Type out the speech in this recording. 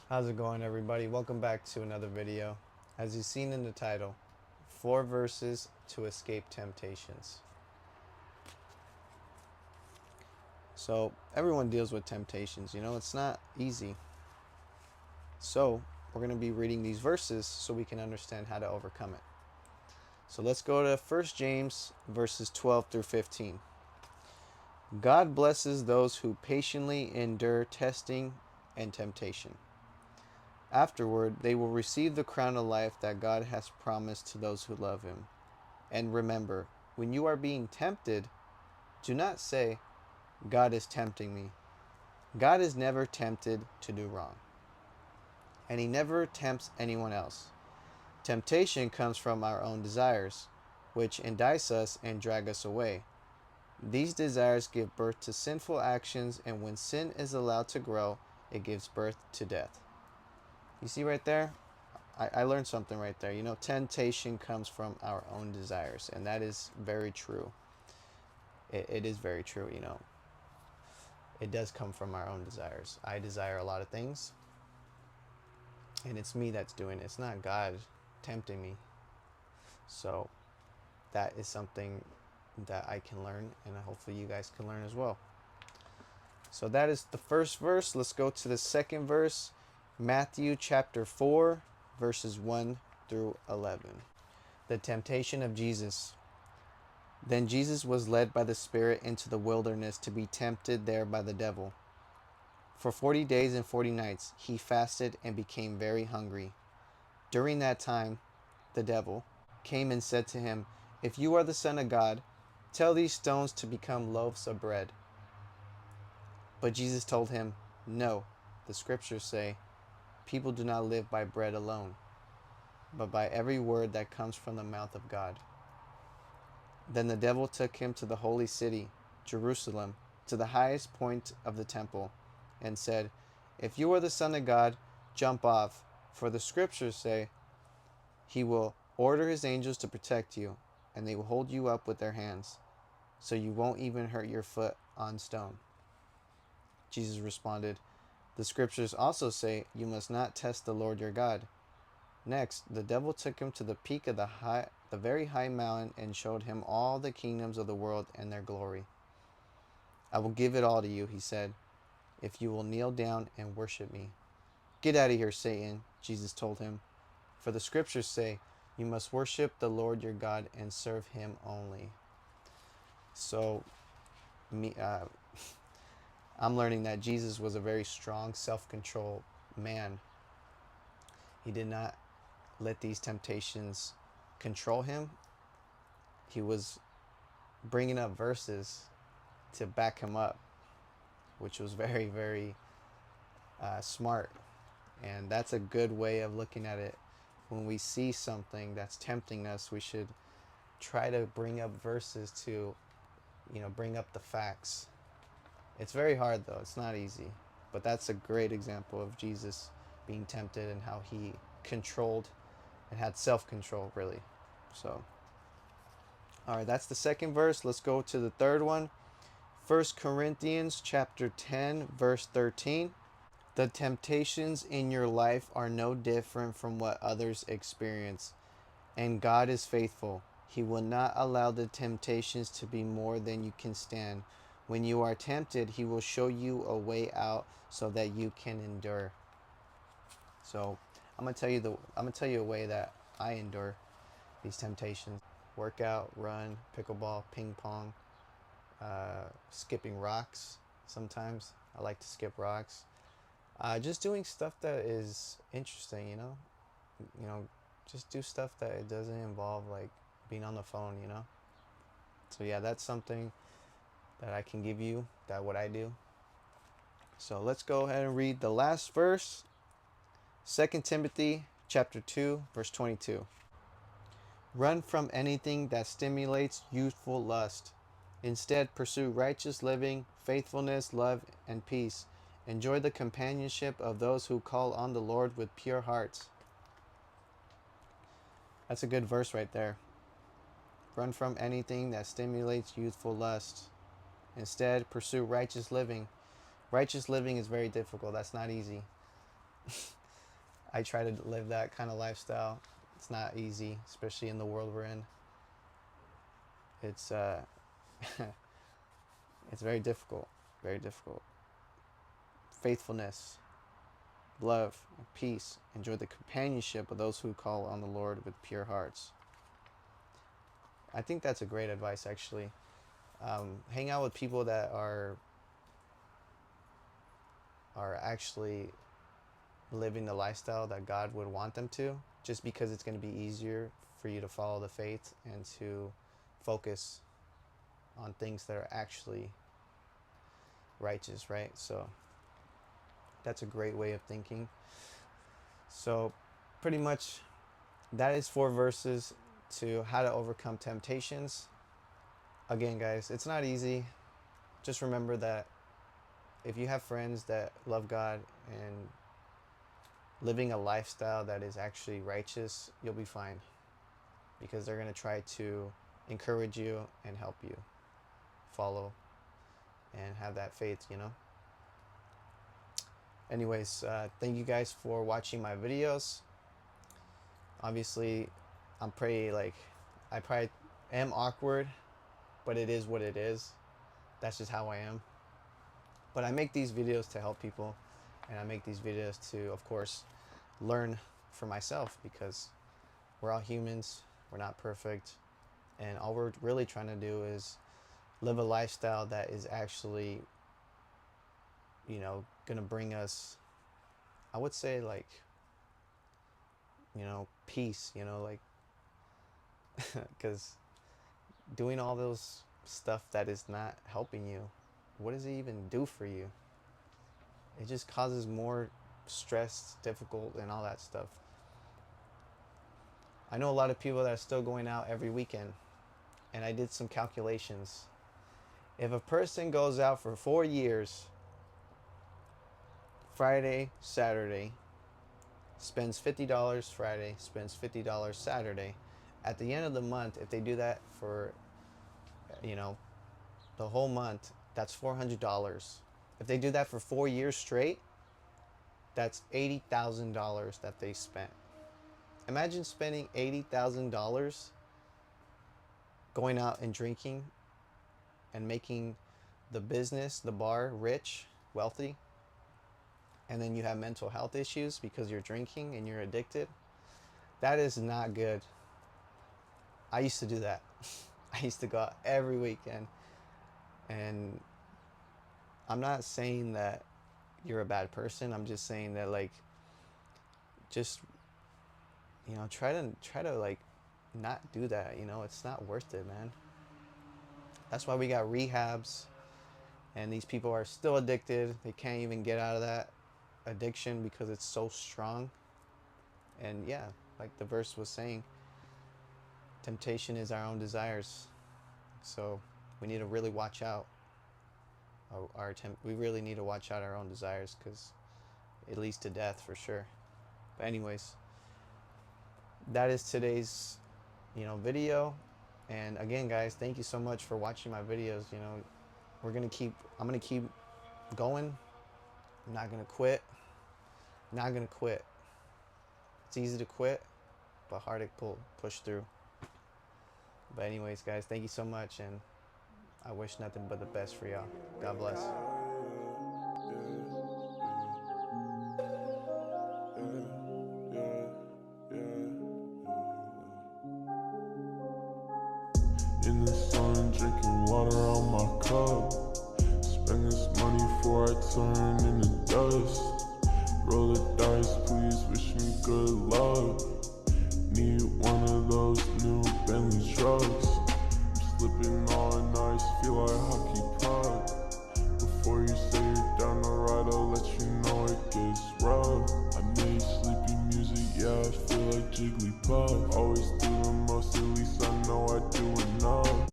How's it going, everybody? Welcome back to another video. As you've seen in the title, 4 verses to escape temptations. So everyone deals with temptations, it's not easy. So we're going to be reading these verses so we can understand how to overcome it. So let's go to 1 James verses 12 through 15. God blesses those who patiently endure testing and temptation. Afterward, they will receive the crown of life that God has promised to those who love Him. And remember, when you are being tempted, do not say, God is tempting me. God is never tempted to do wrong, and He never tempts anyone else. Temptation comes from our own desires, which entice us and drag us away. These desires give birth to sinful actions, and when sin is allowed to grow, it gives birth to death. You see right there? I learned something right there. Temptation comes from our own desires, and that is very true. It is very true. It does come from our own desires. I desire a lot of things, and it's me that's doing it. It's not God tempting me. So that is something that I can learn, and hopefully you guys can learn as well. So that is the first verse. Let's go to the second verse. Matthew chapter 4, verses 1 through 11. The temptation of Jesus. Then Jesus was led by the Spirit into the wilderness to be tempted there by the devil. For 40 days and 40 nights he fasted and became very hungry. During that time, the devil came and said to him, If you are the Son of God, tell these stones to become loaves of bread. But Jesus told him, No, the scriptures say, people do not live by bread alone, but by every word that comes from the mouth of God. Then the devil took him to the holy city, Jerusalem, to the highest point of the temple, and said, If you are the Son of God, jump off, for the scriptures say, He will order His angels to protect you, and they will hold you up with their hands, so you won't even hurt your foot on stone. Jesus responded, The scriptures also say, You must not test the Lord your God. Next, the devil took him to the peak of the very high mountain and showed him all the kingdoms of the world and their glory. I will give it all to you, he said, if you will kneel down and worship me. Get out of here, Satan, Jesus told him. For the scriptures say, you must worship the Lord your God and serve Him only. So, I'm learning that Jesus was a very strong, self-control man. He did not let these temptations control him. He was bringing up verses to back him up, which was very, very smart. And that's a good way of looking at it. When we see something that's tempting us, we should try to bring up verses to, bring up the facts. It's very hard though, it's not easy. But that's a great example of Jesus being tempted and how He controlled and had self-control, really. So, all right, that's the second verse. Let's go to the third one. 1 Corinthians chapter 10, verse 13. The temptations in your life are no different from what others experience, and God is faithful. He will not allow the temptations to be more than you can stand. When you are tempted, He will show you a way out so that you can endure. So, I'm gonna tell you a way that I endure these temptations. Workout, run, pickleball, ping pong, skipping rocks. Sometimes I like to skip rocks. Just doing stuff that is interesting, You know, just do stuff that it doesn't involve like being on the phone. So yeah, that's something that I can give you. That what I do. So let's go ahead and read the last verse. 2 Timothy chapter 2, verse 22. Run from anything that stimulates youthful lust. Instead, pursue righteous living, faithfulness, love, and peace. Enjoy the companionship of those who call on the Lord with pure hearts. That's a good verse right there. Run from anything that stimulates youthful lust. Instead, pursue righteous living. Righteous living is very difficult. That's not easy. I try to live that kind of lifestyle. It's not easy, especially in the world we're in. It's it's very difficult, very difficult. Faithfulness, love, and peace. Enjoy the companionship of those who call on the Lord with pure hearts. I think that's a great advice, actually. Hang out with people that are actually living the lifestyle that God would want them to, just because it's going to be easier for you to follow the faith and to focus on things that are actually righteous, right? So that's a great way of thinking. So pretty much that is 4 verses to how to overcome temptations. Again, guys, it's not easy. Just remember that if you have friends that love God and living a lifestyle that is actually righteous, you'll be fine, because they're going to try to encourage you and help you follow and have that faith, you know. Anyways, thank you guys for watching my videos. Obviously, I probably am awkward, but it is what it is. That's just how I am. But I make these videos to help people, and I make these videos to, of course, learn for myself, because we're all humans, we're not perfect, and all we're really trying to do is live a lifestyle that is actually, you know, gonna bring us, I would say, like, you know, peace, you know, like, because doing all those stuff that is not helping you, what does it even do for you? It just causes more stress, difficult, and all that stuff. I know a lot of people that are still going out every weekend, and I did some calculations. If a person goes out for 4 years, Friday, Saturday, spends $50 Friday, spends $50 Saturday, at the end of the month, if they do that for, you know, the whole month, that's $400. If they do that for 4 years straight, that's $80,000 that they spent. Imagine spending $80,000 going out and drinking and making the business, the bar, rich, wealthy, and then you have mental health issues because you're drinking and you're addicted. That is not good. I used to do that. I used to go out every weekend, and I'm not saying that you're a bad person. I'm just saying that, like, just, you know, try to like not do that, you know. It's not worth it, man. That's why we got rehabs, and these people are still addicted. They can't even get out of that addiction because it's so strong. And yeah, like the verse was saying, temptation is our own desires. So we need to really watch out. We really need to watch out our own desires, because it leads to death for sure. But anyways, that is today's, you know, video. And again, guys, thank you so much for watching my videos. You know, I'm gonna keep going. I'm not gonna quit. Not gonna quit. It's easy to quit, but hard to push through. But anyways, guys, thank you so much, and I wish nothing but the best for y'all. God bless. In the sun, drinking water out my cup. Spend this money before I turn into dust. Roll the dice, please wish me good luck. Need one of those new Bentley trucks. I'm slipping on ice, feel like hockey puck. Before you say you're down the ride, I'll let you know it gets rough. I made sleepy music, yeah, I feel like Jigglypuff.